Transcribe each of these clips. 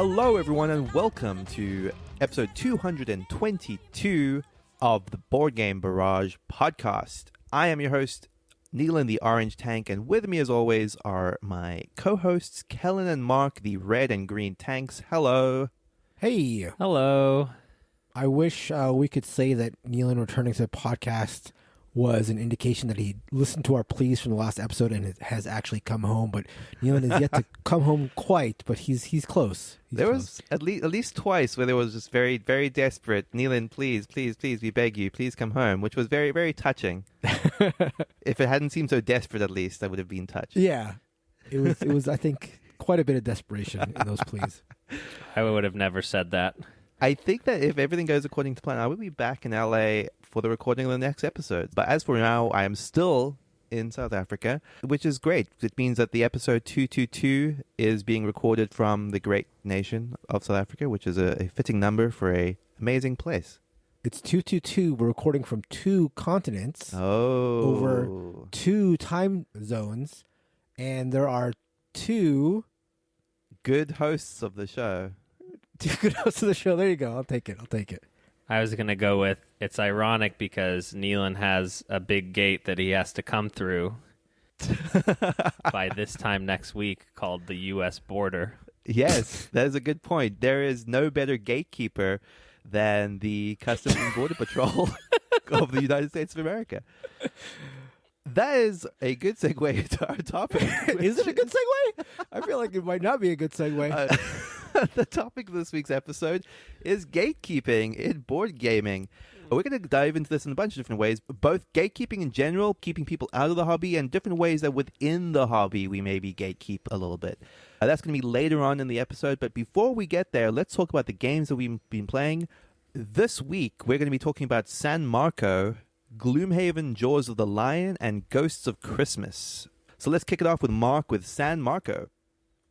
Hello, everyone, and welcome to episode 222 of the Board Game Barrage podcast. I am your host, Neil in the Orange Tank, and with me, as always, are my co-hosts, Kellen and Mark, the Red and Green Tanks. Hello. Hey. Hello. I wish we could say that Nealon returning to the podcast was an indication that he listened to our pleas from the last episode and has actually come home. But Nealon is yet to come home quite, but he's close. There was at least twice where there was just very, very desperate, Nealon, please, we beg you, please come home, which was very, very touching. If it hadn't seemed so desperate, at least, I would have been touched. Yeah. It was, I think, quite a bit of desperation in those pleas. I would have never said that. I think that if everything goes according to plan, I will be back in LA for the recording of the next episode. But as for now, I am still in South Africa, which is great. It means that the episode 222 is being recorded from the great nation of South Africa, which is a fitting number for an amazing place. It's 222. We're recording from two continents over two time zones, and there are two good hosts of the show. Two good hosts of the show. There you go. I'll take it. I was going to go with, it's ironic because Nealon has a big gate that he has to come through by this time next week called the U.S. border. Yes, that is a good point. There is no better gatekeeper than the Customs and Border Patrol of the United States of America. That is a good segue into our topic. Is it a good segue? I feel like it might not be a good segue. The topic of this week's episode is gatekeeping in board gaming. We're going to dive into this in a bunch of different ways, both gatekeeping in general, keeping people out of the hobby, and different ways that within the hobby we maybe gatekeep a little bit. That's going to be later on in the episode, but before we get there, let's talk about the games that we've been playing. This week, we're going to be talking about San Marco, Gloomhaven, Jaws of the Lion, and Ghosts of Christmas. So let's kick it off with Mark with San Marco.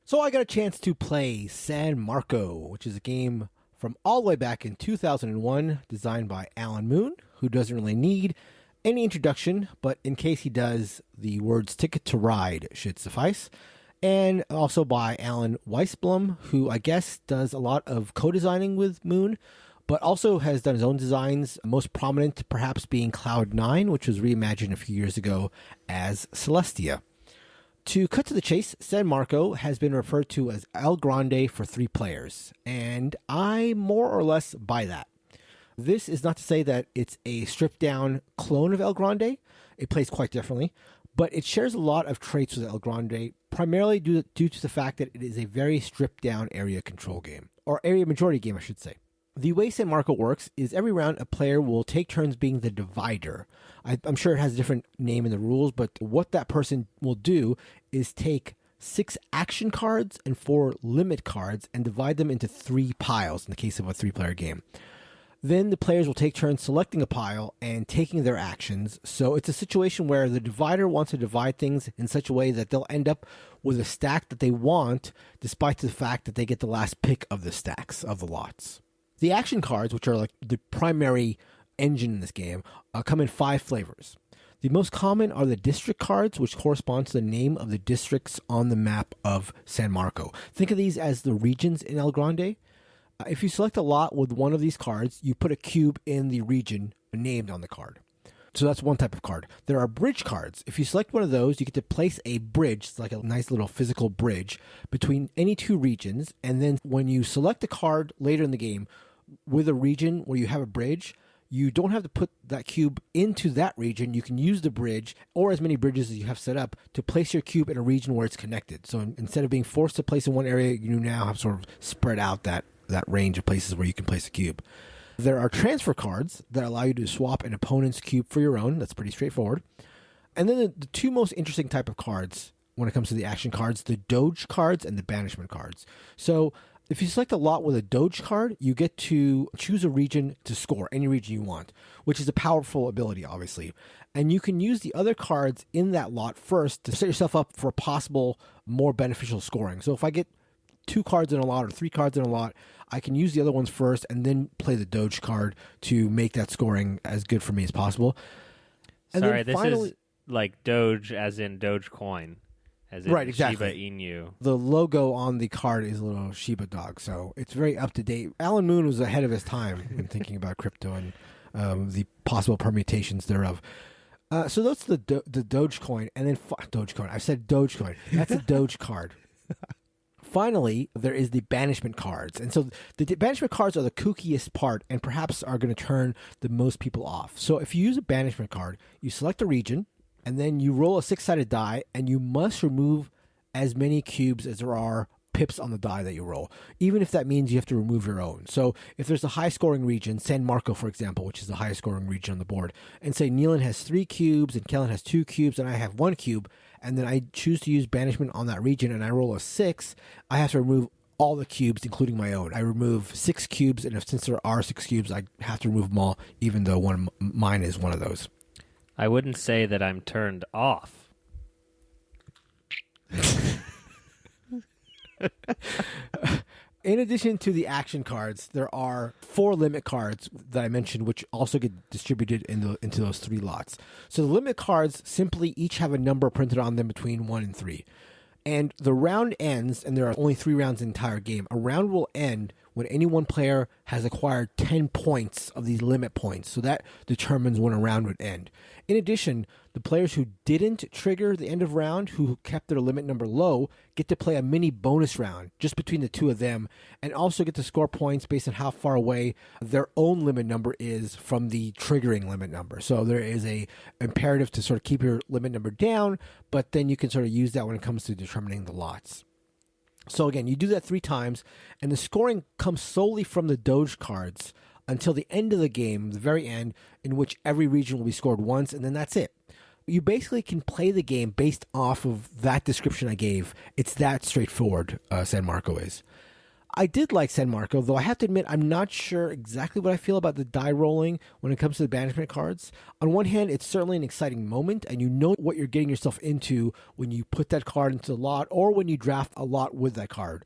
So I got a chance to play San Marco, which is a game from all the way back in 2001, designed by Alan Moon, who doesn't really need any introduction, but in case he does, the words Ticket to Ride should suffice. And also by Alan Weisblum, who I guess does a lot of co-designing with Moon, but also has done his own designs, most prominent perhaps being Cloud9, which was reimagined a few years ago as Celestia. To cut to the chase, San Marco has been referred to as El Grande for 3 players, and I more or less buy that. This is not to say that it's a stripped-down clone of El Grande. It plays quite differently, but it shares a lot of traits with El Grande, primarily due to the fact that it is a very stripped-down area control game, or area majority game, I should say. The way San Marco works is every round a player will take turns being the divider. I'm sure it has a different name in the rules, but what that person will do is take 6 action cards and 4 limit cards and divide them into 3 piles in the case of a 3-player game. Then the players will take turns selecting a pile and taking their actions. So it's a situation where the divider wants to divide things in such a way that they'll end up with a stack that they want, despite the fact that they get the last pick of the stacks of the lots. The action cards, which are like the primary engine in this game, come in 5 flavors. The most common are the district cards, which correspond to the name of the districts on the map of San Marco. Think of these as the regions in El Grande. If you select a lot with one of these cards, you put a cube in the region named on the card. So that's one type of card. There are bridge cards. If you select one of those, you get to place a bridge, it's like a nice little physical bridge, between any 2 regions. And then when you select a card later in the game with a region where you have a bridge, you don't have to put that cube into that region. You can use the bridge, or as many bridges as you have set up, to place your cube in a region where it's connected. So instead of being forced to place in one area, you now have sort of spread out that range of places where you can place a cube. There are transfer cards that allow you to swap an opponent's cube for your own. That's pretty straightforward. And then the 2 most interesting type of cards when it comes to the action cards, the Doge cards and the banishment cards. So if you select a lot with a Doge card, you get to choose a region to score, any region you want, which is a powerful ability, obviously. And you can use the other cards in that lot first to set yourself up for possible more beneficial scoring. So if I get 2 cards in a lot or 3 cards in a lot, I can use the other ones first and then play the Doge card to make that scoring as good for me as possible. And Sorry, then finally, this is like Doge as in Dogecoin. as in Right, exactly. Shiba Inu. The logo on the card is a little Shiba dog, so it's very up to date. Alan Moon was ahead of his time when thinking about crypto and the possible permutations thereof. So that's the Dogecoin, and then Dogecoin. I said Dogecoin. That's a Doge card. Finally, there is the banishment cards. And so the banishment cards are the kookiest part and perhaps are going to turn the most people off. So if you use a banishment card, you select a region, and then you roll a 6-sided die, and you must remove as many cubes as there are pips on the die that you roll, even if that means you have to remove your own. So if there's a high-scoring region, San Marco, for example, which is the highest-scoring region on the board, and say Neelan has 3 cubes and Kellen has 2 cubes and I have 1 cube, and then I choose to use banishment on that region and I roll a 6, I have to remove all the cubes, including my own. I remove 6 cubes, and since there are 6 cubes, I have to remove them all, even though mine is one of those. I wouldn't say that I'm turned off. In addition to the action cards, there are 4 limit cards that I mentioned, which also get distributed into those 3 lots. So the limit cards simply each have a number printed on them between 1 and 3. And the round ends, and there are only 3 rounds in the entire game. A round will end when any one player has acquired 10 points of these limit points. So that determines when a round would end. In addition, the players who didn't trigger the end of round, who kept their limit number low, get to play a mini bonus round just between the 2 of them, and also get to score points based on how far away their own limit number is from the triggering limit number. So there is a imperative to sort of keep your limit number down, but then you can sort of use that when it comes to determining the lots. So again, you do that 3 times, and the scoring comes solely from the Doge cards until the end of the game, the very end, in which every region will be scored once, and then that's it. You basically can play the game based off of that description I gave. It's that straightforward, San Marco is. I did like San Marco, though I have to admit I'm not sure exactly what I feel about the die rolling when it comes to the banishment cards. On one hand, it's certainly an exciting moment, and you know what you're getting yourself into when you put that card into the lot or when you draft a lot with that card.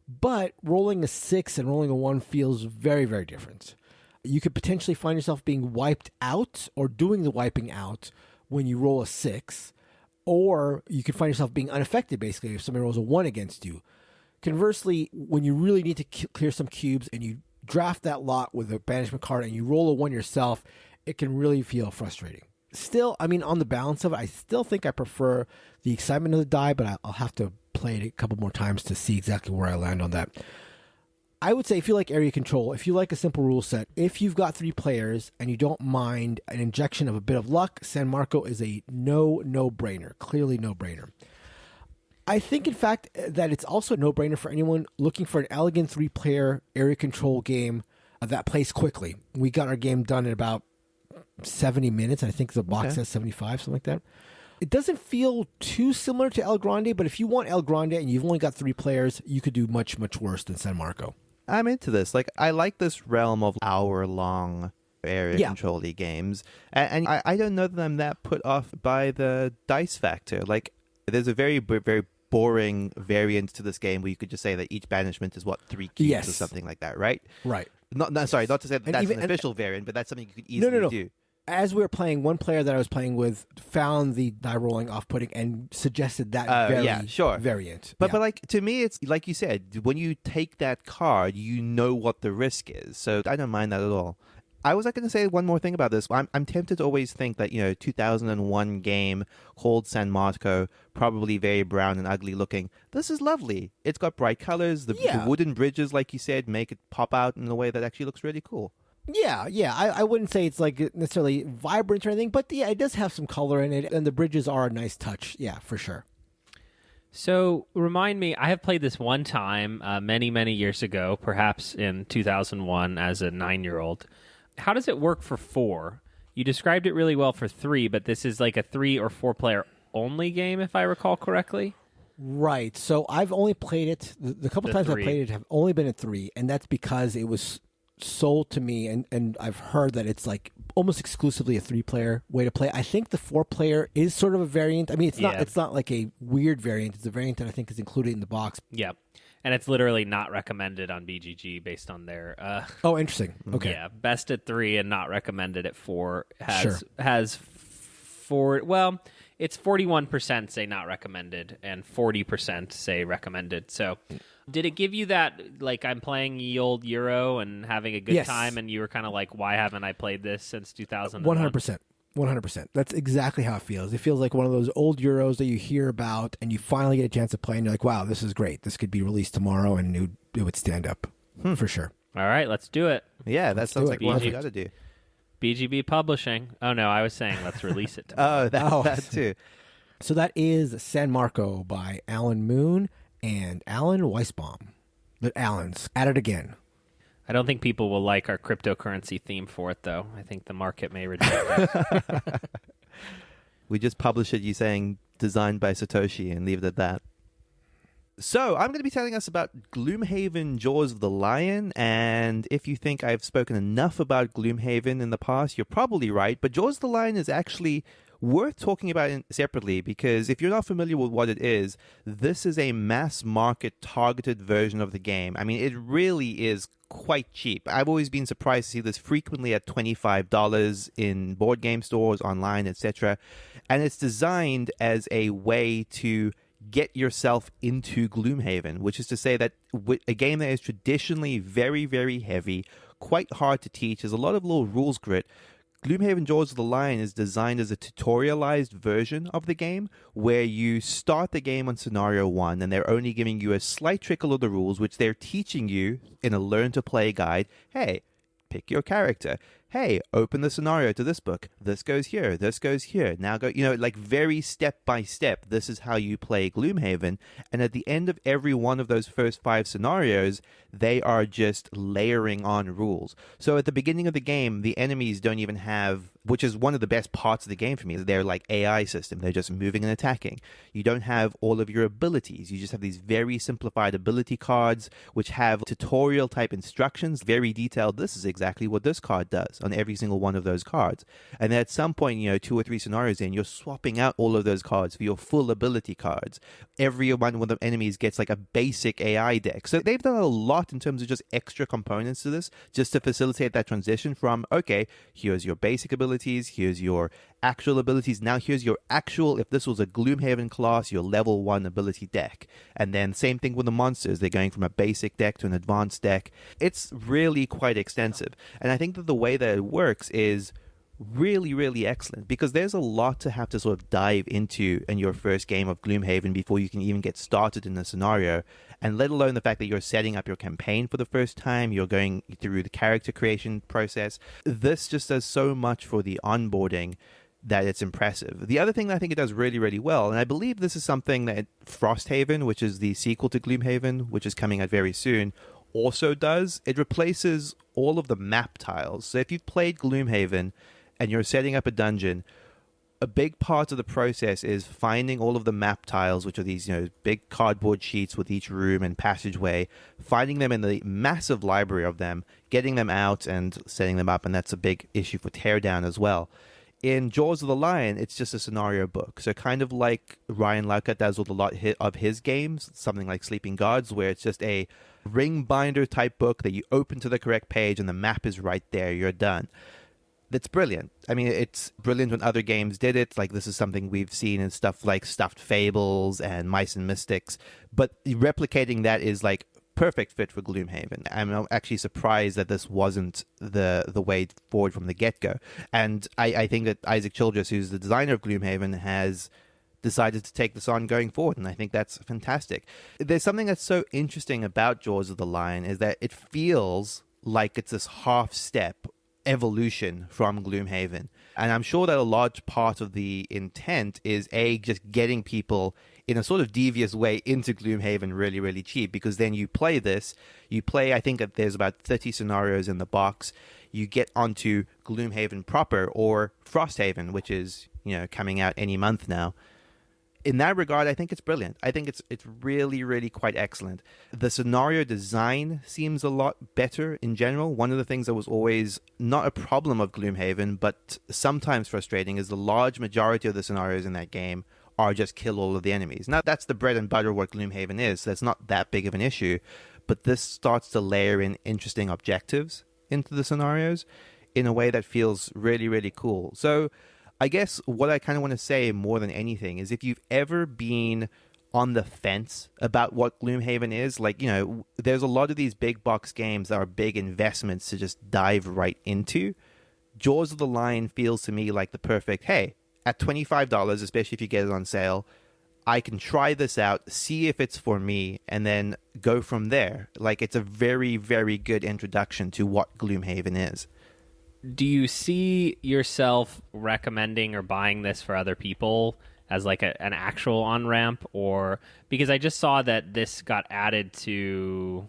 But rolling a 6 and rolling a 1 feels very, very different. You could potentially find yourself being wiped out or doing the wiping out when you roll a 6, or you could find yourself being unaffected, basically, if somebody rolls a 1 against you. Conversely, when you really need to clear some cubes and you draft that lot with a banishment card and you roll a 1 yourself, it can really feel frustrating. Still, I mean, on the balance of it, I still think I prefer the excitement of the die, but I'll have to play it a couple more times to see exactly where I land on that. I would say if you like area control, if you like a simple rule set, if you've got 3 players and you don't mind an injection of a bit of luck, San Marco is a no-brainer. Clearly no-brainer. I think, in fact, that it's also a no-brainer for anyone looking for an elegant 3-player area control game that plays quickly. We got our game done in about 70 minutes. I think the box says 75, something like that. It doesn't feel too similar to El Grande, but if you want El Grande and you've only got 3 players, you could do much, much worse than San Marco. I'm into this. Like, I like this realm of hour-long area control-y games. And I don't know that I'm that put off by the dice factor. Like, there's a very, very boring variant to this game where you could just say that each banishment is, 3 cubes or something like that, right? Right. Sorry, not to say that that's an official variant, but that's something you could easily do. As we were playing, one player that I was playing with found the die rolling off-putting and suggested that variant. But like, to me, it's like you said, when you take that card, you know what the risk is. So I don't mind that at all. I was going to say one more thing about this. I'm tempted to always think that, 2001 game called San Marco, probably very brown and ugly looking. This is lovely. It's got bright colors. The wooden bridges, like you said, make it pop out in a way that actually looks really cool. Yeah. I wouldn't say it's like necessarily vibrant or anything, but yeah, it does have some color in it, and the bridges are a nice touch. Yeah, for sure. So remind me, I have played this one time many, many years ago, perhaps in 2001 as a 9-year-old. How does it work for 4? You described it really well for 3, but this is like a 3 or 4 player only game, if I recall correctly. Right. So I've only played it. The couple times I've played it have only been at 3, and that's because it was sold to me, and I've heard that it's like almost exclusively a 3-player way to play. I think the 4-player is sort of a variant. I mean, it's not like a weird variant. It's a variant that I think is included in the box. Yeah. And it's literally not recommended on BGG based on their... oh, interesting. Okay. Yeah, best at 3 and not recommended at 4 has 4... Well, it's 41% say not recommended and 40% say recommended. So did it give you that, like, I'm playing ye old Euro and having a good Yes. time, and you were kind of like, why haven't I played this since 2001? 100%. 100%. That's exactly how it feels. It feels like one of those old Euros that you hear about and you finally get a chance to play and you're like, wow, this is great. This could be released tomorrow and it would stand up for sure. All right, let's do it. Yeah, that sounds like what you BG. got to do. BGB Publishing. Oh, no, I was saying let's release it tomorrow. That too. So that is San Marco by Alan Moon and Alan Weisbaum. The Allens. At it again. I don't think people will like our cryptocurrency theme for it, though. I think the market may reject it. We just publish it, you saying designed by Satoshi, and leave it at that. So, I'm going to be telling us about Gloomhaven Jaws of the Lion, and if you think I've spoken enough about Gloomhaven in the past, you're probably right, but Jaws of the Lion is actually worth talking about separately, because if you're not familiar with what it is, this is a mass market targeted version of the game. I mean, it really is quite cheap. I've always been surprised to see this frequently at $25 in board game stores, online, etc. And it's designed as a way to get yourself into Gloomhaven, which is to say that a game that is traditionally very, very heavy, quite hard to teach, there's a lot of little rules grit. Gloomhaven Jaws of the Lion is designed as a tutorialized version of the game where you start the game on scenario 1 and they're only giving you a slight trickle of the rules, which they're teaching you in a learn to play guide. Hey, pick your character. Hey, open the scenario to this book. This goes here. This goes here. Now go, like very step by step. This is how you play Gloomhaven. And at the end of every one of those first 5 scenarios, they are just layering on rules. So at the beginning of the game, the enemies don't even have, which is one of the best parts of the game for me. They're like AI system. They're just moving and attacking. You don't have all of your abilities. You just have these very simplified ability cards, which have tutorial type instructions, very detailed. This is exactly what this card does on every single one of those cards. And then at some point, 2 or 3 scenarios in, you're swapping out all of those cards for your full ability cards. Every one of the enemies gets like a basic AI deck. So they've done a lot in terms of just extra components to this, just to facilitate that transition from, okay, here's your basic abilities, here's your actual abilities, now here's your actual, if this was a Gloomhaven class, your level 1 ability deck. And then same thing with the monsters. They're going from a basic deck to an advanced deck. It's really quite extensive. And I think that the way that it works is really, really excellent, because there's a lot to have to sort of dive into in your first game of Gloomhaven before you can even get started in the scenario, and let alone the fact that you're setting up your campaign for the first time, you're going through the character creation process. This just does so much for the onboarding that it's impressive. The other thing that I think it does really, really well, and I believe this is something that Frosthaven, which is the sequel to Gloomhaven, which is coming out very soon, also does, it replaces all of the map tiles. So if you've played Gloomhaven and you're setting up a dungeon, a big part of the process is finding all of the map tiles, which are these, big cardboard sheets with each room and passageway, finding them in the massive library of them, getting them out and setting them up, and that's a big issue for teardown as well. In Jaws of the Lion, it's just a scenario book. So kind of like Ryan Lauka does with a lot of his games, something like Sleeping Gods, where it's just a ring binder type book that you open to the correct page and the map is right there. You're done. That's brilliant. I mean, it's brilliant when other games did it. Like, this is something we've seen in stuff like Stuffed Fables and Mice and Mystics. But replicating that is like perfect fit for Gloomhaven. I'm actually surprised that this wasn't the way forward from the get-go. And I think that Isaac Childress, who's the designer of Gloomhaven, has decided to take this on going forward, and I think that's fantastic. There's something that's so interesting about Jaws of the Lion is that it feels like it's this half-step evolution from Gloomhaven. And I'm sure that a large part of the intent is just getting people in a sort of devious way into Gloomhaven really, really cheap, because then you play, I think that there's about 30 scenarios in the box. You get onto Gloomhaven proper, or Frosthaven, which is, coming out any month now. In that regard, I think it's brilliant. I think it's really, really quite excellent. The scenario design seems a lot better in general. One of the things that was always not a problem of Gloomhaven, but sometimes frustrating, is the large majority of the scenarios in that game are just kill all of the enemies. Now, that's the bread and butter of what Gloomhaven is, so that's not that big of an issue. But this starts to layer in interesting objectives into the scenarios in a way that feels really, really cool. So I guess what I kind of want to say more than anything is if you've ever been on the fence about what Gloomhaven is, like, there's a lot of these big box games that are big investments to just dive right into. Jaws of the Lion feels to me like the perfect, hey, at $25, especially if you get it on sale, I can try this out, see if it's for me, and then go from there. Like, it's a very, very good introduction to what Gloomhaven is. Do you see yourself recommending or buying this for other people as like an actual on-ramp? Or because I just saw that this got added to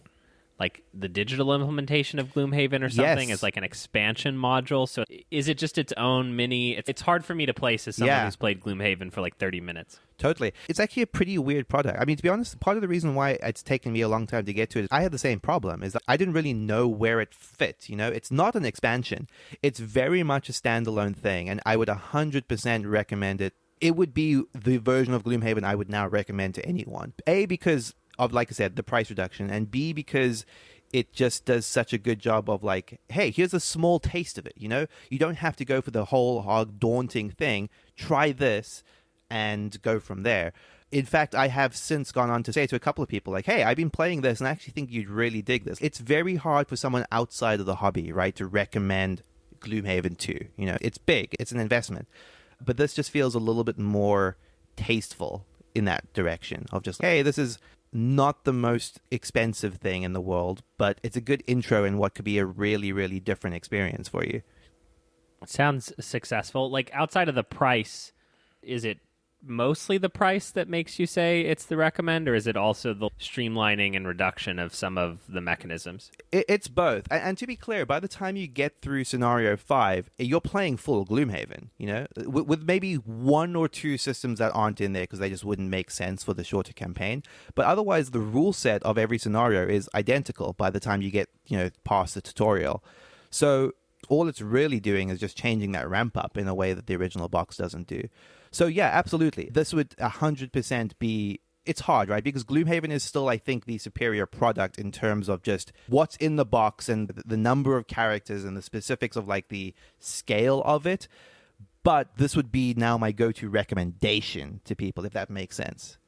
like the digital implementation of Gloomhaven or something as like an expansion module. So is it just its own mini? It's hard for me to place as someone who's played Gloomhaven for like 30 minutes. Totally. It's actually a pretty weird product. I mean, to be honest, part of the reason why it's taken me a long time to get to it is I had the same problem, is that I didn't really know where it fit. It's not an expansion. It's very much a standalone thing, and I would 100% recommend it. It would be the version of Gloomhaven I would now recommend to anyone. A, because of, like I said, the price reduction, and B, because it just does such a good job of like, hey, here's a small taste of it, You don't have to go for the whole hard, daunting thing. Try this and go from there. In fact, I have since gone on to say to a couple of people, like, hey, I've been playing this, and I actually think you'd really dig this. It's very hard for someone outside of the hobby, right, to recommend Gloomhaven to. It's big. It's an investment. But this just feels a little bit more tasteful in that direction of just, hey, this is not the most expensive thing in the world, but it's a good intro in what could be a really, really different experience for you. It sounds successful. Like, outside of the price, is it mostly the price that makes you say it's the recommend, or is it also the streamlining and reduction of some of the mechanisms? It's both. And to be clear, by the time you get through scenario 5, you're playing full Gloomhaven, with maybe one or two systems that aren't in there because they just wouldn't make sense for the shorter campaign. But otherwise, the rule set of every scenario is identical by the time you get, past the tutorial. So all it's really doing is just changing that ramp up in a way that the original box doesn't do. So yeah, absolutely. This would 100% be... It's hard, right? Because Gloomhaven is still, I think, the superior product in terms of just what's in the box and the number of characters and the specifics of like the scale of it. But this would be now my go-to recommendation to people, if that makes sense.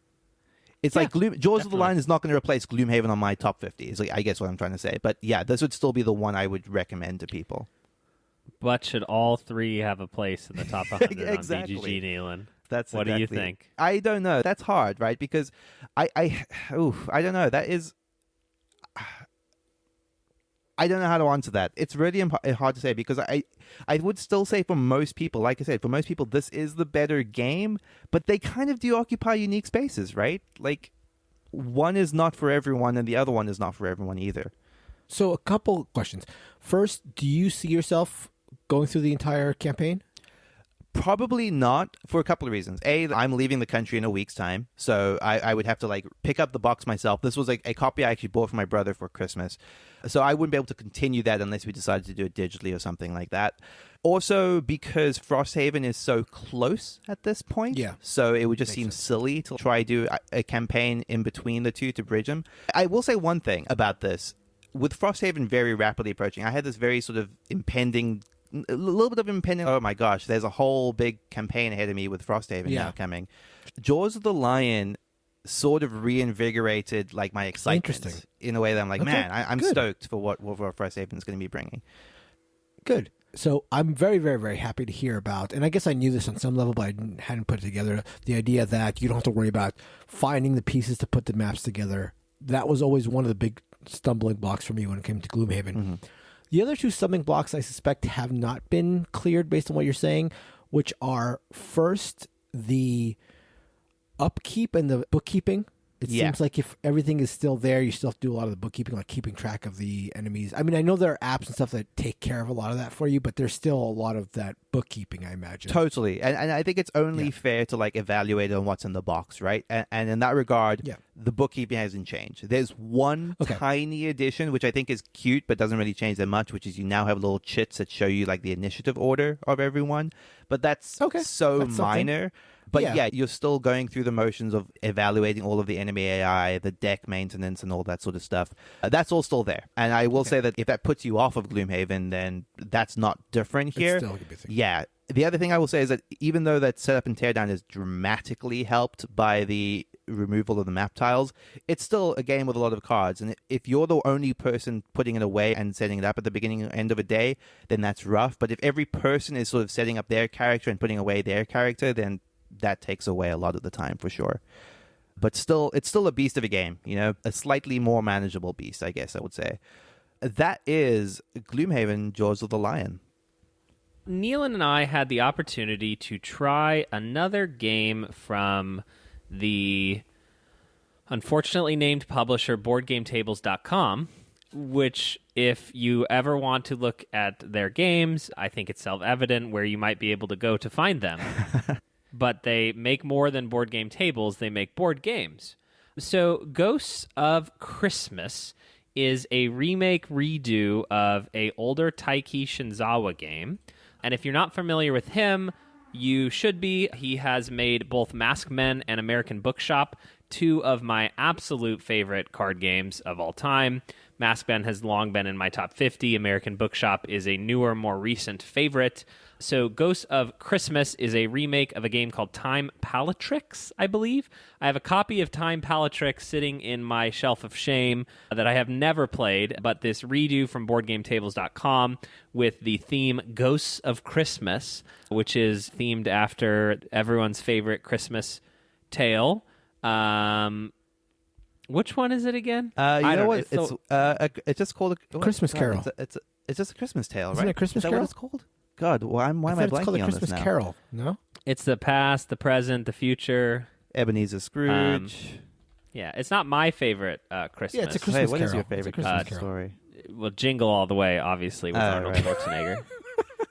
It's like Jaws of the Lion is not going to replace Gloomhaven on my top 50. Is like, I guess what I'm trying to say. But yeah, this would still be the one I would recommend to people. But should all three have a place in the top 100 exactly. on BGG, Nealon? What do you think? I don't know. That's hard, right? Because I don't know. That is... I don't know how to answer that. It's really hard to say because I would still say for most people, like I said, for most people, this is the better game, but they kind of do occupy unique spaces, right? Like, one is not for everyone and the other one is not for everyone either. So a couple questions. First, do you see yourself going through the entire campaign? Probably not, for a couple of reasons. A, I'm leaving the country in a week's time, so I would have to like pick up the box myself. This was like a copy I actually bought for my brother for Christmas, so I wouldn't be able to continue that unless we decided to do it digitally or something like that. Also, because Frosthaven is so close at this point, so it would just seem silly to try to do a campaign in between the two to bridge them. I will say one thing about this. With Frosthaven very rapidly approaching, I had this very sort of impending... A little bit of impending, oh my gosh, there's a whole big campaign ahead of me with Frosthaven now coming. Jaws of the Lion sort of reinvigorated like my excitement in a way that I'm like, man, I'm stoked for what Frosthaven is going to be bringing. Good. So I'm very, very, very happy to hear about, and I guess I knew this on some level, but I hadn't put it together, the idea that you don't have to worry about finding the pieces to put the maps together. That was always one of the big stumbling blocks for me when it came to Gloomhaven. Mm-hmm. The other two stumbling blocks I suspect have not been cleared based on what you're saying, which are first the upkeep and the bookkeeping. It seems like if everything is still there, you still have to do a lot of the bookkeeping, like keeping track of the enemies. I mean, I know there are apps and stuff that take care of a lot of that for you, but there's still a lot of that bookkeeping, I imagine. Totally. And I think it's only fair to like evaluate on what's in the box, right? And in that regard, the bookkeeping hasn't changed. There's one tiny addition, which I think is cute, but doesn't really change that much, which is you now have little chits that show you like the initiative order of everyone. But that's that's minor. But yeah, you're still going through the motions of evaluating all of the enemy AI, the deck maintenance, and all that sort of stuff. That's all still there. And I will say that if that puts you off of Gloomhaven, then that's not different here. It's still a good thing. Yeah. The other thing I will say is that even though that setup and teardown is dramatically helped by the removal of the map tiles, it's still a game with a lot of cards. And if you're the only person putting it away and setting it up at the beginning and end of a day, then that's rough. But if every person is sort of setting up their character and putting away their character, then that takes away a lot of the time for sure. But still, it's still a beast of a game, a slightly more manageable beast, I guess I would say. That is Gloomhaven, Jaws of the Lion. Neelan and I had the opportunity to try another game from the unfortunately named publisher BoardGameTables.com, which, if you ever want to look at their games, I think it's self-evident where you might be able to go to find them. But they make more than board game tables, they make board games. So Ghosts of Christmas is a remake redo of a older Taiki Shinzawa game. And if you're not familiar with him, you should be. He has made both Masked Men and American Bookshop, two of my absolute favorite card games of all time. Masked Men has long been in my top 50. American Bookshop is a newer, more recent favorite. So Ghosts of Christmas is a remake of a game called Time Palatrix, I believe. I have a copy of Time Palatrix sitting in my shelf of shame that I have never played, but this redo from BoardGameTables.com with the theme Ghosts of Christmas, which is themed after everyone's favorite Christmas tale. Which one is it again? I know what? It's just called a Christmas Carol. It's just a Christmas tale, right? Isn't it Christmas is that Carol? What it's called? God, why am I blanking it's called a on Christmas this now? Carol. No, it's the past, the present, the future. Ebenezer Scrooge. Yeah, it's not my favorite Christmas. Yeah, it's a Christmas Hey, what Carol. is your favorite Christmas Christmas story? Well, Jingle All the Way, obviously, with Arnold right. Schwarzenegger.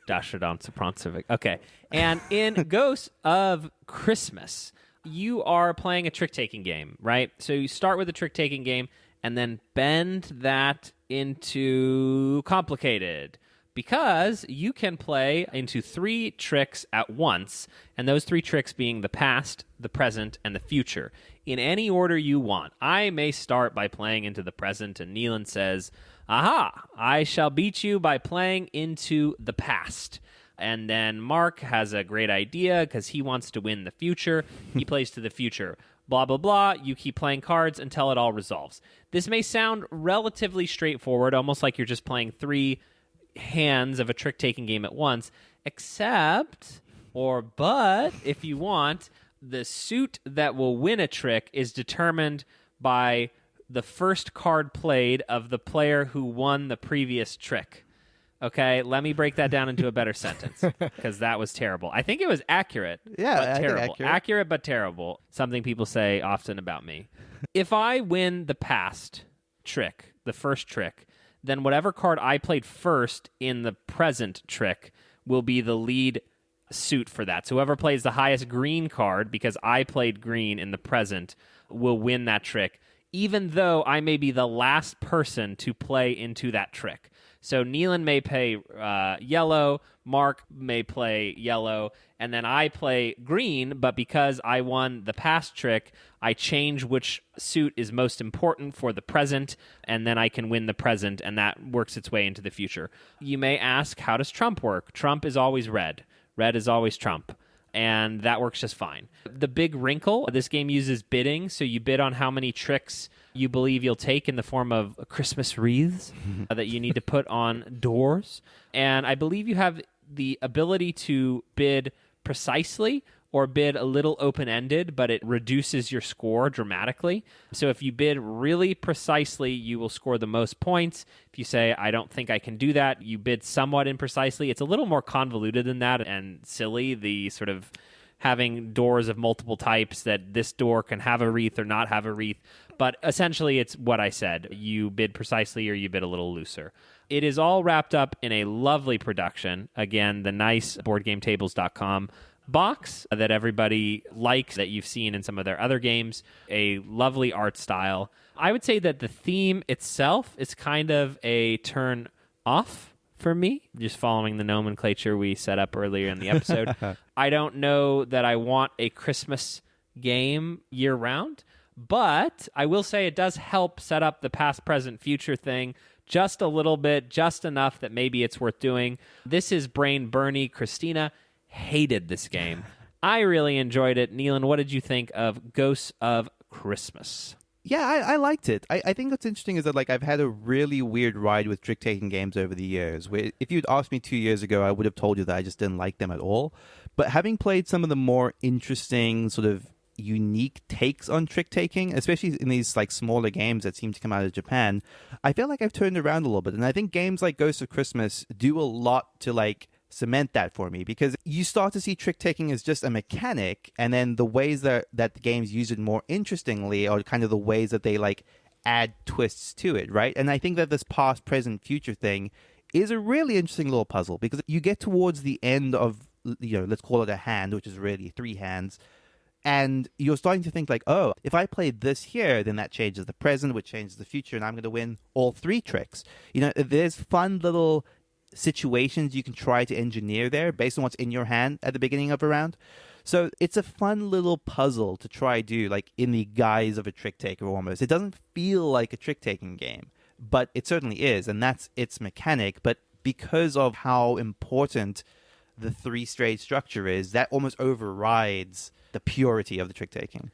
Dasher down Soprancevic. Okay. And in Ghosts of Christmas, you are playing a trick-taking game, right? So you start with a trick-taking game and then bend that into complicated, because you can play into 3 tricks at once, and those 3 tricks being the past, the present, and the future, in any order you want. I may start by playing into the present, and Neelan says, aha, I shall beat you by playing into the past. And then Mark has a great idea because he wants to win the future. He plays to the future. Blah, blah, blah. You keep playing cards until it all resolves. This may sound relatively straightforward, almost like you're just playing 3 hands of a trick-taking game at once, but if you want, the suit that will win a trick is determined by the first card played of the player who won the previous trick. Okay, let me break that down into a better sentence, because that was terrible. I think it was accurate, Yeah, but I think terrible. Accurate but terrible. Something people say often about me. If I win the past trick, the first trick, then whatever card I played first in the present trick will be the lead suit for that. So whoever plays the highest green card, because I played green in the present, will win that trick, even though I may be the last person to play into that trick. So Neelan may play yellow, Mark may play yellow, and then I play green, but because I won the past trick, I change which suit is most important for the present, and then I can win the present, and that works its way into the future. You may ask, how does Trump work? Trump is always red. Red is always Trump. And that works just fine. The big wrinkle, this game uses bidding, so you bid on how many tricks you believe you'll take in the form of Christmas wreaths that you need to put on doors. And I believe you have the ability to bid precisely or bid a little open-ended, but it reduces your score dramatically. So if you bid really precisely, you will score the most points. If you say, I don't think I can do that, you bid somewhat imprecisely. It's a little more convoluted than that and silly, the sort of having doors of multiple types, that this door can have a wreath or not have a wreath. But essentially, it's what I said. You bid precisely or you bid a little looser. It is all wrapped up in a lovely production. Again, the nice BoardGameTables.com box that everybody likes, that you've seen in some of their other games. A lovely art style. I would say that the theme itself is kind of a turn off for me, just following the nomenclature we set up earlier in the episode. I don't know that I want a Christmas game year round, but I will say it does help set up the past, present, future thing just a little bit, just enough that maybe it's worth doing. This is Brain Bernie Christina hated this game. I really enjoyed it. Neelan, what did you think of Ghosts of Christmas? Yeah, I liked it. I think what's interesting is that like I've had a really weird ride with trick-taking games over the years. Where if you'd asked me 2 years ago, I would have told you that I just didn't like them at all. But having played some of the more interesting sort of unique takes on trick-taking, especially in these like smaller games that seem to come out of Japan, I feel like I've turned around a little bit. And I think games like Ghosts of Christmas do a lot to like cement that for me, because you start to see trick-taking as just a mechanic, and then the ways that the games use it more interestingly are kind of the ways that they like add twists to it, right? And I think that this past, present, future thing is a really interesting little puzzle, because you get towards the end of, let's call it a hand, which is really 3 hands, and you're starting to think like, oh, if I play this here, then that changes the present, which changes the future, and I'm going to win all 3 tricks. There's fun little situations you can try to engineer there based on what's in your hand at the beginning of a round. So it's a fun little puzzle to try do, like in the guise of a trick taker almost. It doesn't feel like a trick taking game, but it certainly is, and that's its mechanic. But because of how important the 3-stage structure is, that almost overrides the purity of the trick taking.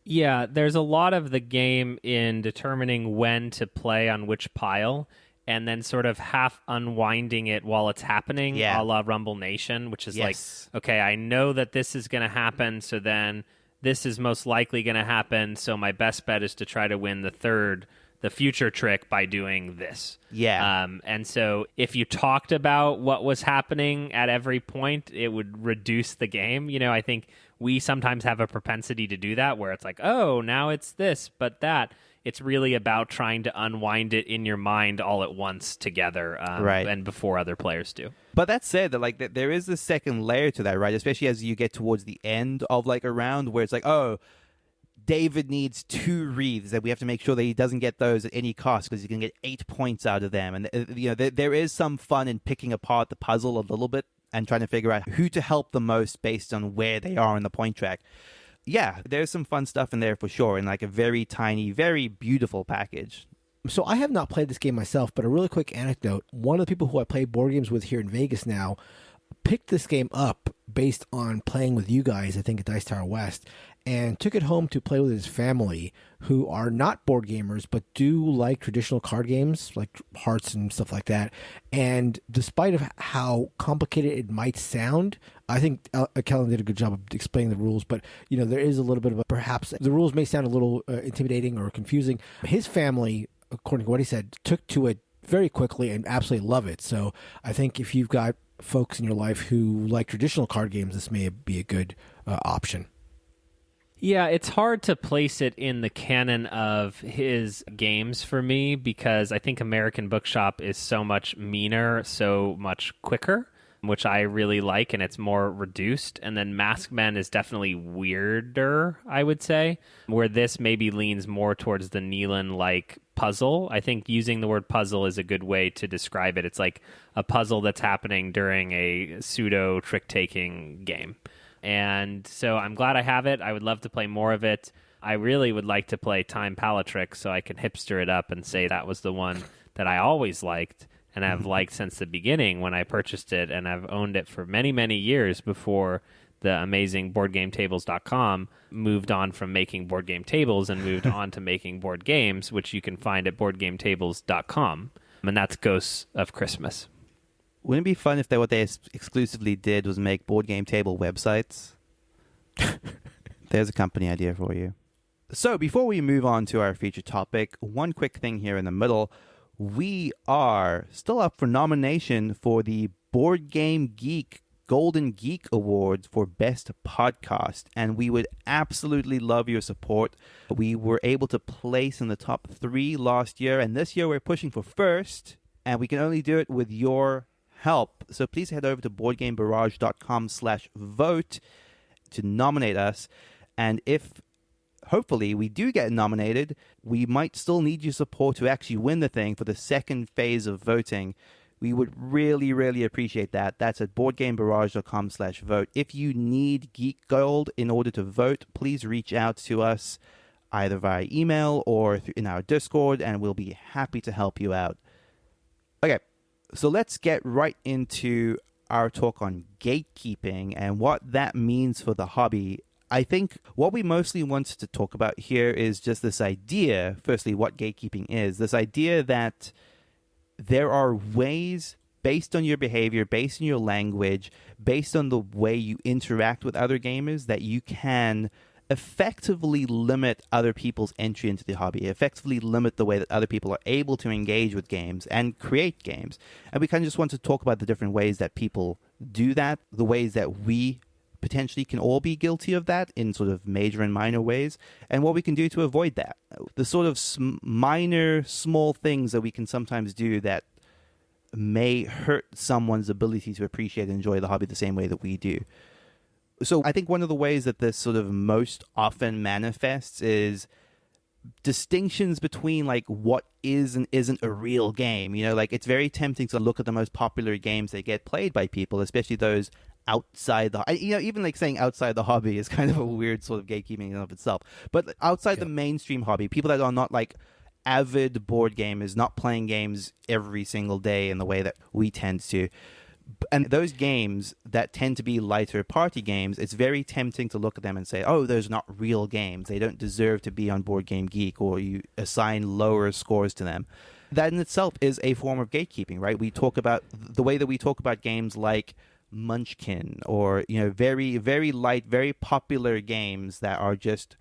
Yeah, there's a lot of the game in determining when to play on which pile, and then sort of half unwinding it while it's happening, a la Rumble Nation, which is like, okay, I know that this is going to happen, so then this is most likely going to happen, so my best bet is to try to win the future trick by doing this. Yeah. And so if you talked about what was happening at every point, it would reduce the game. I think we sometimes have a propensity to do that, where it's like, oh, now it's this, but that. It's really about trying to unwind it in your mind all at once together, right, and before other players do. But that said, that there is this second layer to that, right? Especially as you get towards the end of like a round, where it's like, oh, David needs 2 wreaths, and we have to make sure that he doesn't get those at any cost, because he can get 8 points out of them. And there is some fun in picking apart the puzzle a little bit and trying to figure out who to help the most based on where they are on the point track. Yeah, there's some fun stuff in there for sure, and like a very tiny, very beautiful package. So I have not played this game myself, but a really quick anecdote. One of the people who I play board games with here in Vegas now picked this game up based on playing with you guys, I think, at Dice Tower West, and took it home to play with his family, who are not board gamers, but do like traditional card games, like Hearts and stuff like that. And despite of how complicated it might sound, I think Kellen did a good job of explaining the rules, but there is a little bit of perhaps the rules may sound a little intimidating or confusing. His family, according to what he said, took to it very quickly and absolutely love it. So I think if you've got folks in your life who like traditional card games, this may be a good option. Yeah, it's hard to place it in the canon of his games for me, because I think American Bookshop is so much meaner, so much quicker, which I really like, and it's more reduced. And then Maskmen is definitely weirder, I would say, where this maybe leans more towards the Neelan-like puzzle. I think using the word puzzle is a good way to describe it. It's like a puzzle that's happening during a pseudo trick-taking game. And so I'm glad I have it. I would love to play more of it. I really would like to play Time Palatrick so I can hipster it up and say that was the one that I always liked and have liked since the beginning when I purchased it, and I've owned it for many, many years before the amazing BoardGameTables.com moved on from making board game tables and moved on to making board games, which you can find at BoardGameTables.com. And that's Ghosts of Christmas. Wouldn't it be fun if what they exclusively did was make board game table websites? There's a company idea for you. So before we move on to our feature topic, one quick thing here in the middle. We are still up for nomination for the Board Game Geek Golden Geek Awards for Best Podcast, and we would absolutely love your support. We were able to place in the top 3 last year, and this year we're pushing for first, and we can only do it with your help. So please head over to boardgamebarrage.com/vote to nominate us. And if hopefully we do get nominated, we might still need your support to actually win the thing for the second phase of voting. We would really, really appreciate that. That's at boardgamebarrage.com/vote. If you need Geek Gold in order to vote, please reach out to us either via email or in our Discord, and we'll be happy to help you out. Okay. So let's get right into our talk on gatekeeping and what that means for the hobby. I think what we mostly wanted to talk about here is just this idea, firstly, what gatekeeping is, this idea that there are ways based on your behavior, based on your language, based on the way you interact with other gamers, that you can effectively limit other people's entry into the hobby, effectively limit the way that other people are able to engage with games and create games. And we kind of just want to talk about the different ways that people do that, the ways that we potentially can all be guilty of that in sort of major and minor ways, and what we can do to avoid that. The sort of minor, small things that we can sometimes do that may hurt someone's ability to appreciate and enjoy the hobby the same way that we do. So I think one of the ways that this sort of most often manifests is distinctions between like what is and isn't a real game. You know, like it's very tempting to look at the most popular games that get played by people, especially those outside the, you know, even like saying outside the hobby is kind of a weird sort of gatekeeping in and of itself. But outside the mainstream hobby, people that are not like avid board gamers, not playing games every single day in the way that we tend to. And those games that tend to be lighter party games, it's very tempting to look at them and say, oh, those are not real games. They don't deserve to be on Board Game Geek, or you assign lower scores to them. That in itself is a form of gatekeeping, right? We talk about the way that we talk about games like Munchkin, or, you know, very, very light, very popular games that are just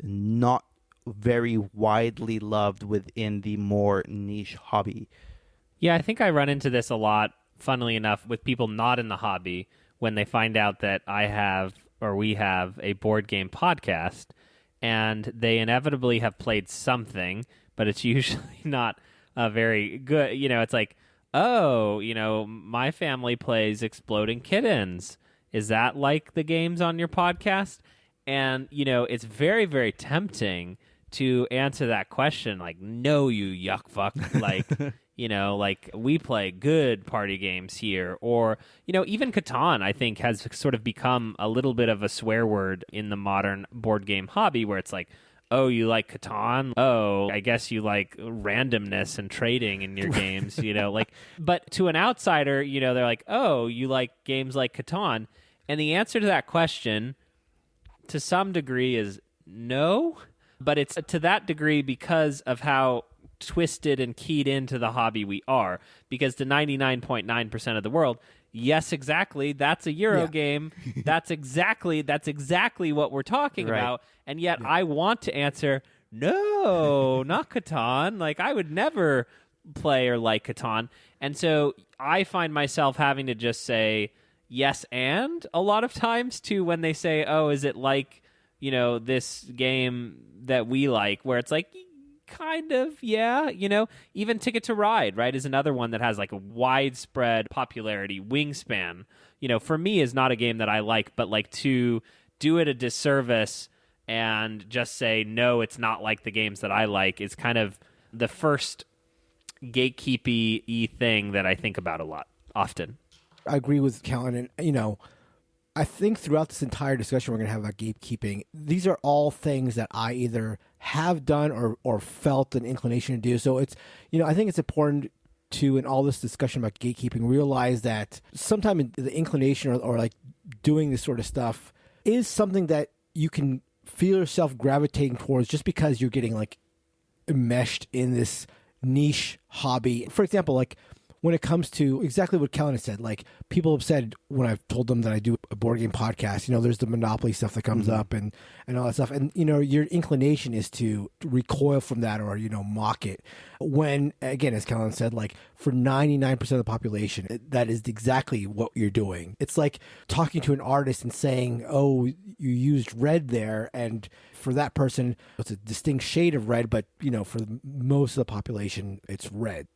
not very widely loved within the more niche hobby. Yeah, I think I run into this a lot, funnily enough, with people not in the hobby when they find out that I have, or we have, a board game podcast, and they inevitably have played something, but it's usually not very good. You know, it's like, oh, you know, my family plays Exploding Kittens. Is that like the games on your podcast? And, you know, it's very, very tempting to answer that question like, no, you yuck fuck, like, you know, like, we play good party games here. Or, you know, even Catan, I think, has sort of become a little bit of a swear word in the modern board game hobby, where it's like, oh, you like Catan? Oh, I guess you like randomness and trading in your games, you know, like, but to an outsider, you know, they're like, oh, you like games like Catan? And the answer to that question, to some degree, is no, but it's to that degree because of how twisted and keyed into the hobby we are. Because to 99.9% of the world, yes, exactly, that's a Euro game. That's exactly what we're talking about. And yet I want to answer, no, not Catan. Like, I would never play or like Catan. And so I find myself having to just say yes and a lot of times to when they say, oh, is it like, you know, this game that we like, where it's like, kind of, yeah, you know, even Ticket to Ride, right, is another one that has like a widespread popularity. Wingspan, you know, for me is not a game that I like, but like to do it a disservice and just say, no, it's not like the games that I like, is kind of the first gatekeepy thing that I think about a lot, often. I agree with Catan, and, you know, I think throughout this entire discussion we're going to have about gatekeeping, these are all things that I either have done or felt an inclination to do. So it's, you know, I think it's important to, in all this discussion about gatekeeping, realize that sometimes the inclination or like doing this sort of stuff is something that you can feel yourself gravitating towards just because you're getting like enmeshed in this niche hobby. For example, like when it comes to exactly what Kellen has said, like people have said when I've told them that I do a board game podcast, you know, there's the Monopoly stuff that comes up and all that stuff. And, you know, your inclination is to recoil from that or, you know, mock it. When, again, as Kellen said, like for 99% of the population, that is exactly what you're doing. It's like talking to an artist and saying, oh, you used red there. And for that person, it's a distinct shade of red, but, you know, for most of the population, it's red.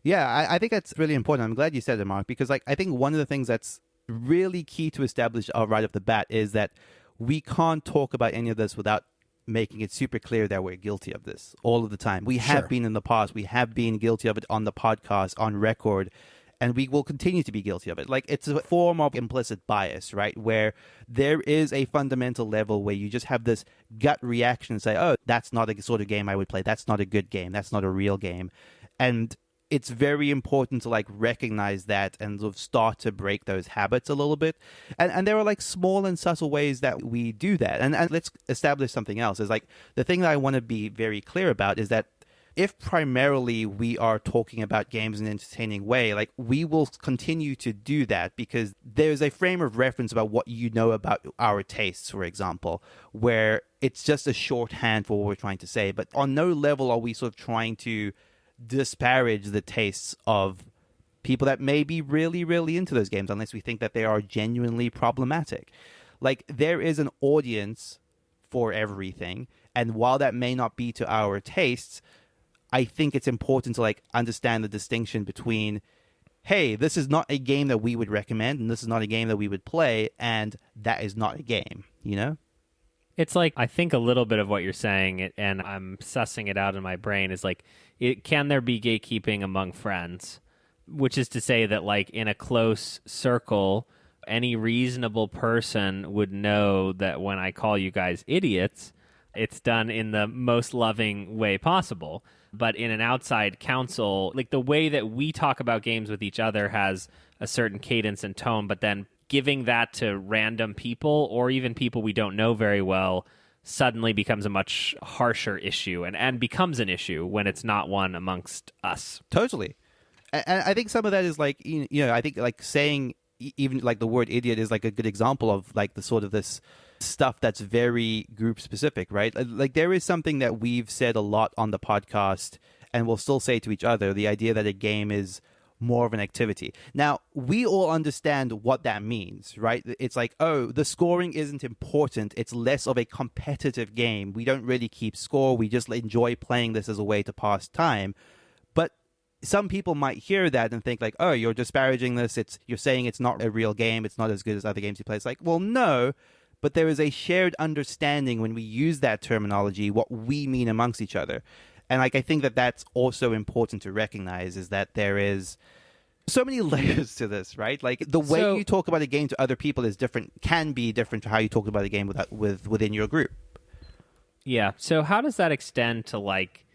Yeah, I think that's really important. I'm glad you said it, Mark, because like I think one of the things that's really key to establish right off the bat is that we can't talk about any of this without making it super clear that we're guilty of this all of the time. We have been in the past. We have been guilty of it on the podcast, on record, and we will continue to be guilty of it. Like, it's a form of implicit bias, right, where there is a fundamental level where you just have this gut reaction and say, oh, that's not a sort of game I would play. That's not a good game. That's not a real game. And it's very important to like recognize that and sort of start to break those habits a little bit. And there are like small and subtle ways that we do that. And let's establish something else. Is like the thing that I want to be very clear about is that if primarily we are talking about games in an entertaining way, like we will continue to do that because there's a frame of reference about what you know about our tastes, for example, where it's just a shorthand for what we're trying to say. But on no level are we sort of trying to disparage the tastes of people that may be really, really into those games unless we think that they are genuinely problematic. Like, there is an audience for everything, and while that may not be to our tastes, I think it's important to like understand the distinction between, hey, this is not a game that we would recommend, and this is not a game that we would play, and that is not a game, you know? It's like, I think a little bit of what you're saying, and I'm sussing it out in my brain, is like, can there be gatekeeping among friends? Which is to say that, like, in a close circle, any reasonable person would know that when I call you guys idiots, it's done in the most loving way possible. But in an outside council, like, the way that we talk about games with each other has a certain cadence and tone, but then giving that to random people or even people we don't know very well suddenly becomes a much harsher issue and becomes an issue when it's not one amongst us. Totally. And I think some of that is like, you know, I think like saying even like the word idiot is like a good example of like the sort of this stuff that's very group specific, right? Like there is something that we've said a lot on the podcast and we'll still say to each other, the idea that a game is more of an activity. Now, we all understand what that means, right? It's like, oh, the scoring isn't important. It's less of a competitive game. We don't really keep score. We just enjoy playing this as a way to pass time. But some people might hear that and think like, oh, you're disparaging this. You're saying it's not a real game. It's not as good as other games you play. It's like, well, no, but there is a shared understanding when we use that terminology, what we mean amongst each other. And like I think that that's also important to recognize is that there is so many layers to this, right? Like the way you talk about a game to other people is different, can be different to how you talk about a game within your group. Yeah. So how does that extend to like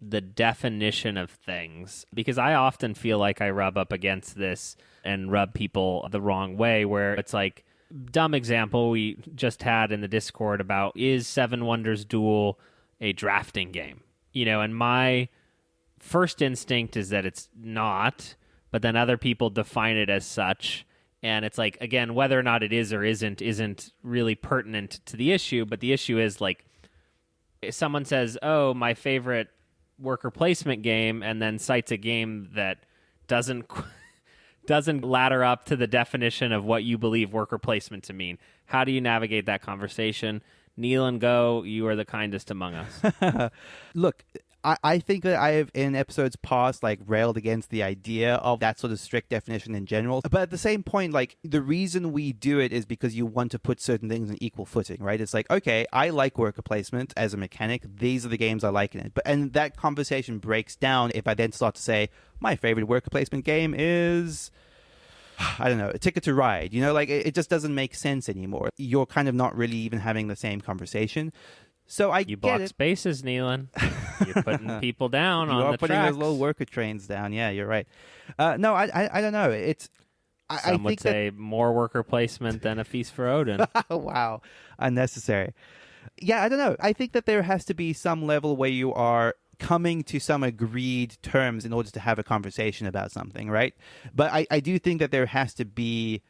the definition of things? Because I often feel like I rub up against this and rub people the wrong way, where it's like, dumb example we just had in the Discord about, is Seven Wonders Duel a drafting game? You know, and my first instinct is that it's not, but then other people define it as such. And it's like, again, whether or not it is or isn't really pertinent to the issue. But the issue is like, if someone says, oh, my favorite worker placement game, and then cites a game that doesn't ladder up to the definition of what you believe worker placement to mean, how do you navigate that conversation? Kneel and go, you are the kindest among us. Look, I think that I have in episodes past like railed against the idea of that sort of strict definition in general. But at the same point, like the reason we do it is because you want to put certain things on equal footing, right? It's like, okay, I like worker placement as a mechanic. These are the games I like in it. And that conversation breaks down if I then start to say, my favorite worker placement game is, I don't know, a Ticket to Ride. You know, like it just doesn't make sense anymore. You're kind of not really even having the same conversation. So you block spaces, Neelan. You're putting people down on the tracks. You are putting those little worker trains down. Yeah, you're right. No, I don't know. Some would say more worker placement than a feast for Odin. Wow, unnecessary. Yeah, I don't know. I think that there has to be some level where you are coming to some agreed terms in order to have a conversation about something, right? But I do think that there has to be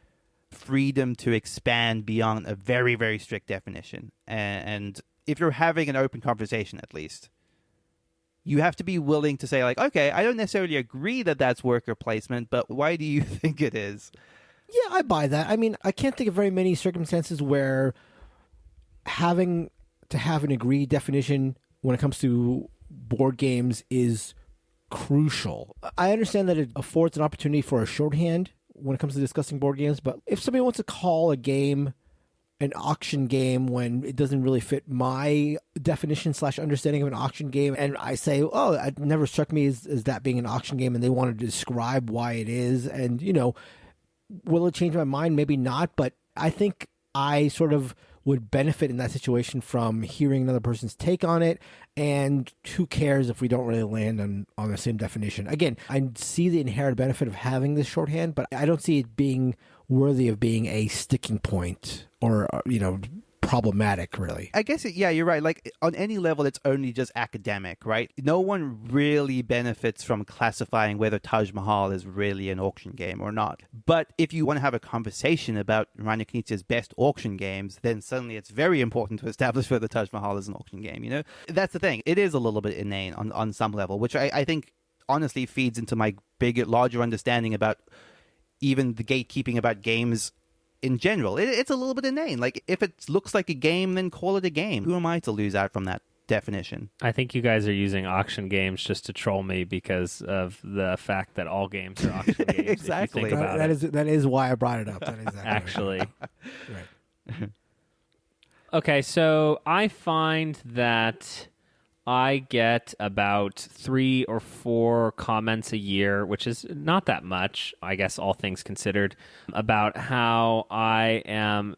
freedom to expand beyond a very, very strict definition. And if you're having an open conversation, at least, you have to be willing to say, like, okay, I don't necessarily agree that that's worker placement, but why do you think it is? Yeah, I buy that. I mean, I can't think of very many circumstances where having to have an agreed definition when it comes to board games is crucial. I understand that it affords an opportunity for a shorthand when it comes to discussing board games, but if somebody wants to call a game an auction game when it doesn't really fit my definition / understanding of an auction game, and I say, oh, it never struck me as that being an auction game, and they wanted to describe why it is, and, you know, will it change my mind? Maybe not, but I think I sort of would benefit in that situation from hearing another person's take on it, and who cares if we don't really land on the same definition. Again, I see the inherent benefit of having this shorthand, but I don't see it being worthy of being a sticking point or, problematic, really. I guess, yeah, you're right. Like, on any level, it's only just academic, right? No one really benefits from classifying whether Taj Mahal is really an auction game or not. But if you want to have a conversation about Reiner Knizia's best auction games, then suddenly it's very important to establish whether Taj Mahal is an auction game, That's the thing. It is a little bit inane on some level, which I think honestly feeds into my larger understanding about even the gatekeeping about games in general. It's a little bit inane. Like, if it looks like a game, then call it a game. Who am I to lose out from that definition? I think you guys are using auction games just to troll me because of the fact that all games are auction games. Exactly. If you think about it. That is why I brought it up. That is exactly Actually. right. Okay, so I find that I get about 3 or 4 comments a year, which is not that much, I guess, all things considered, about how I am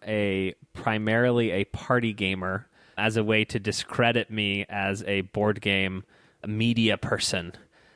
primarily a party gamer as a way to discredit me as a board game media person,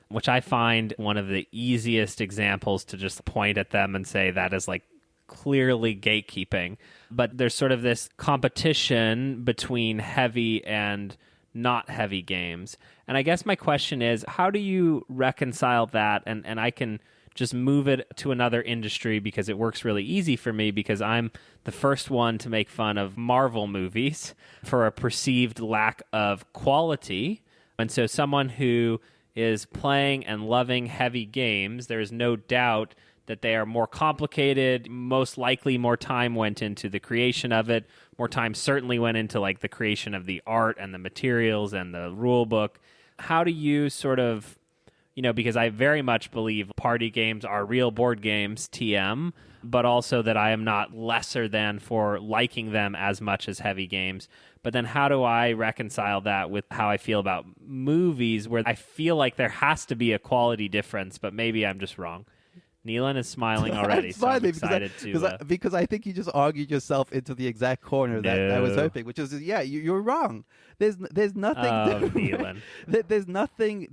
which I find one of the easiest examples to just point at them and say that is like clearly gatekeeping. But there's sort of this competition between heavy and not heavy games. And I guess my question is, how do you reconcile that? And I can just move it to another industry because it works really easy for me because I'm the first one to make fun of Marvel movies for a perceived lack of quality. And so someone who is playing and loving heavy games, there is no doubt that they are more complicated. Most likely more time went into the creation of it. More time certainly went into like the creation of the art and the materials and the rule book. How do you sort of, because I very much believe party games are real board games, TM, but also that I am not lesser than for liking them as much as heavy games. But then how do I reconcile that with how I feel about movies where I feel like there has to be a quality difference, but maybe I'm just wrong? Neelan is smiling already, so I'm excited because I think you just argued yourself into the exact corner that I was hoping, which is, you're wrong. There's nothing different. There's nothing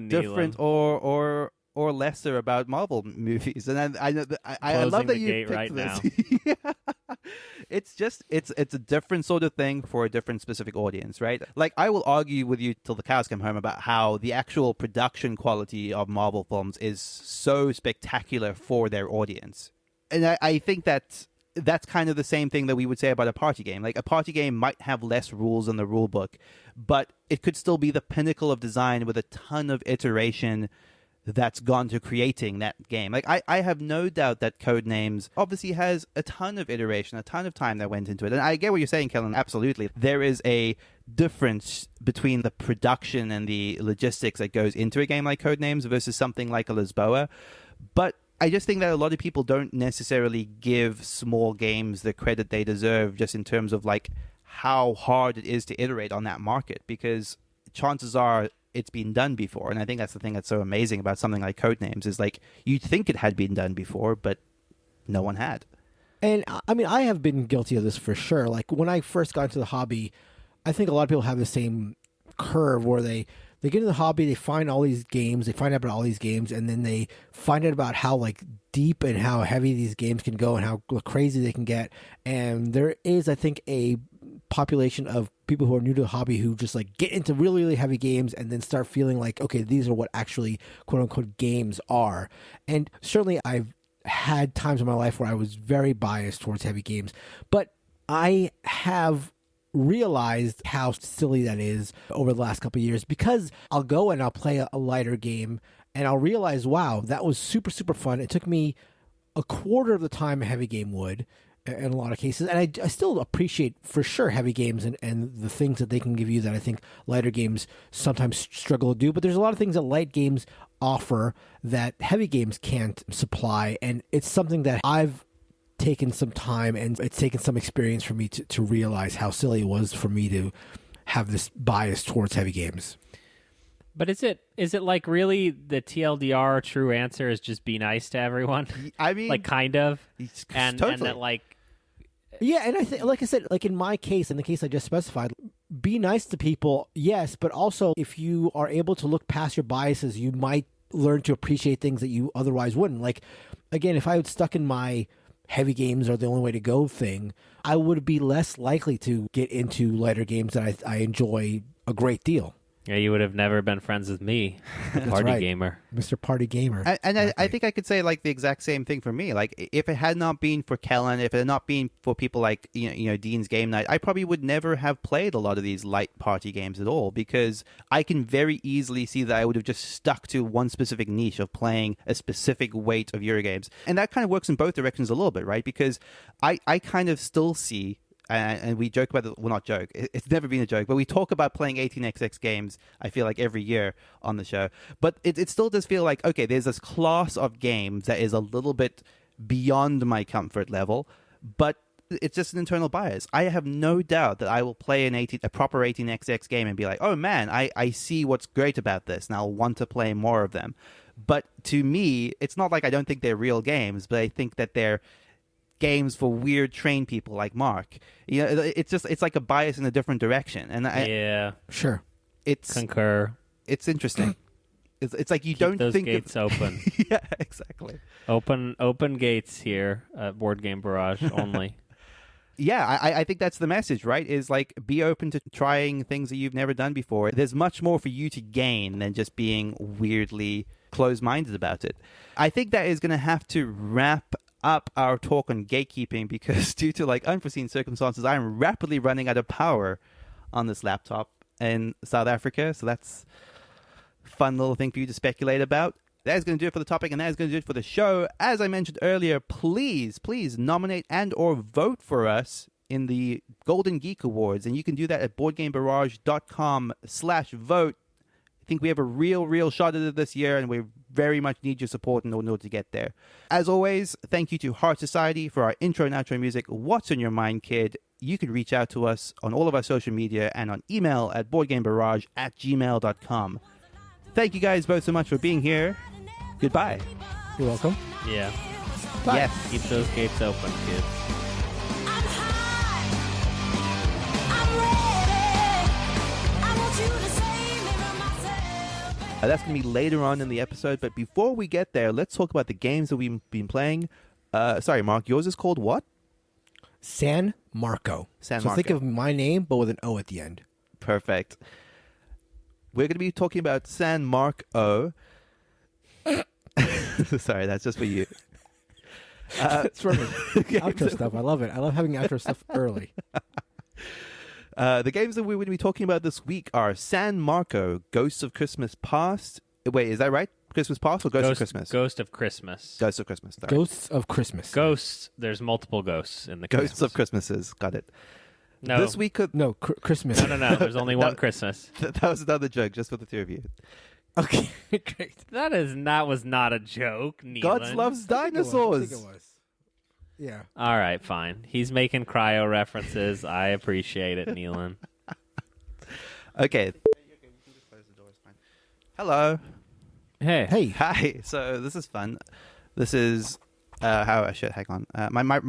different or lesser about Marvel movies, and I love that you picked right this. Now. It's a different sort of thing for a different specific audience, right? Like, I will argue with you till the cows come home about how the actual production quality of Marvel films is so spectacular for their audience. And I think that's kind of the same thing that we would say about a party game. Like, a party game might have less rules in the rule book, but it could still be the pinnacle of design with a ton of iteration that's gone to creating that game. Like, I have no doubt that Codenames obviously has a ton of iteration, a ton of time that went into it. And I get what you're saying, Kellen, absolutely. There is a difference between the production and the logistics that goes into a game like Codenames versus something like a Lisboa. But I just think that a lot of people don't necessarily give small games the credit they deserve just in terms of, like, how hard it is to iterate on that market, because chances are it's been done before. And I think that's the thing that's so amazing about something like Codenames is, like, you'd think it had been done before, but no one had. And I mean, I have been guilty of this for sure. Like, when I first got into the hobby, I think a lot of people have the same curve where they get into the hobby, they find all these games, they find out about all these games, and then they find out about how, like, deep and how heavy these games can go and how crazy they can get. And there is, I think, a population of people who are new to the hobby who just, like, get into really, really heavy games and then start feeling like, okay, these are what actually quote unquote games are. And certainly I've had times in my life where I was very biased towards heavy games, but I have realized how silly that is over the last couple of years, because I'll go and I'll play a lighter game and I'll realize, wow, that was super, super fun. It took me a quarter of the time a heavy game would in a lot of cases. And I still appreciate for sure heavy games and the things that they can give you that I think lighter games sometimes struggle to do. But there's a lot of things that light games offer that heavy games can't supply. And it's something that I've taken some time and it's taken some experience for me to realize how silly it was for me to have this bias towards heavy games. But is it like really the TLDR true answer is just be nice to everyone? I mean, like, kind of, totally. and that, like, Yeah, and I think, like I said, like in my case, in the case I just specified, be nice to people, yes, but also if you are able to look past your biases, you might learn to appreciate things that you otherwise wouldn't. Like, again, if I was stuck in my heavy games are the only way to go thing, I would be less likely to get into lighter games that I enjoy a great deal. Yeah, you would have never been friends with me, party right. gamer. Mr. Party Gamer. And I think I could say like the exact same thing for me. Like if it had not been for Kellen, if it had not been for people like Dean's Game Night, I probably would never have played a lot of these light party games at all, because I can very easily see that I would have just stuck to one specific niche of playing a specific weight of Eurogames. And that kind of works in both directions a little bit, right? Because I kind of still see, and we joke about it, well, not joke, it's never been a joke, but we talk about playing 18xx games, I feel like, every year on the show. But it still does feel like, okay, there's this class of games that is a little bit beyond my comfort level, but it's just an internal bias. I have no doubt that I will play a proper 18xx game and be like, oh man, I see what's great about this, and I'll want to play more of them. But to me, it's not like I don't think they're real games, but I think that they're games for weird trained people like Mark. It's like a bias in a different direction, and Sure, concur. It's interesting. It's like you Keep don't those think gates open. Yeah, exactly. Open gates here at Board Game Barrage only. Yeah, I think that's the message, right? Is like, be open to trying things that you've never done before. There's much more for you to gain than just being weirdly closed-minded about it. I think that is going to have to wrap up our talk on gatekeeping, because due to like unforeseen circumstances, I'm rapidly running out of power on this laptop in South Africa. So that's a fun little thing for you to speculate about. That is going to do it for the topic, and that is going to do it for the show. As I mentioned earlier, please nominate and or vote for us in the Golden Geek Awards, and you can do that at boardgamebarrage.com/vote. I think we have a real shot at it this year, and we very much need your support in order to get there. As always, thank you to Heart Society for our intro and outro music, What's on Your Mind, Kid? You can reach out to us on all of our social media and on email at boardgamebarrage@gmail.com. Thank you guys both so much for being here. Goodbye. You're welcome. Yeah. Bye. Yes. Keep those gates open, kids. That's going to be later on in the episode, but before we get there, let's talk about the games that we've been playing. Sorry, Mark, yours is called what? San Marco. San So Marco. think of my name, but with an O at the end. Perfect. We're going to be talking about San Marco. Sorry, that's just for you. It's perfect. Outro stuff. I love it. I love having outro stuff early. The games that we're going to be talking about this week are San Marco, Ghosts of Christmas Past. Wait, is that right? Christmas Past or Ghosts of Christmas? Ghost of Christmas. Ghosts of Christmas. Sorry. Ghosts of Christmas. Ghosts. There's multiple ghosts in the Ghosts of Christmas. Christmases. Got it. No. This week... No, Christmas. No. There's only one Christmas. That was another joke, just for the two of you. Okay, great. That was not a joke, Neelan. God loves dinosaurs. I think it was. Yeah. All right, fine. He's making cryo references. I appreciate it, Neelan. Okay. Hello. Hey. Hey. Hi. So this is fun. This is hang on. My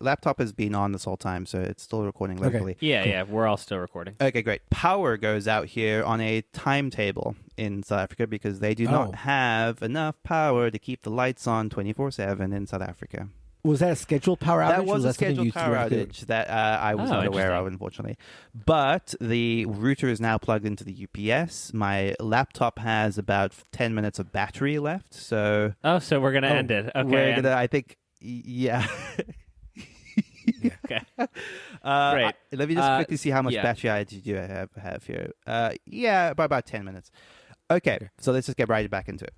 laptop has been on this whole time, so it's still recording locally. Yeah, we're all still recording. Okay, great. Power goes out here on a timetable in South Africa because they do not have enough power to keep the lights on 24/7 in South Africa. Was that a scheduled power outage? That was a something scheduled you power outage that I was not aware of, unfortunately. But the router is now plugged into the UPS. My laptop has about 10 minutes of battery left, so... Oh, so we're going to end it. Okay. We're going to, I think, yeah. Okay. Great. Let me just quickly see how much yeah. battery I have here. Yeah, by about 10 minutes. Okay, so let's just get right back into it.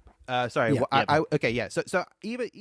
Sorry. Yeah. Okay, yeah. So even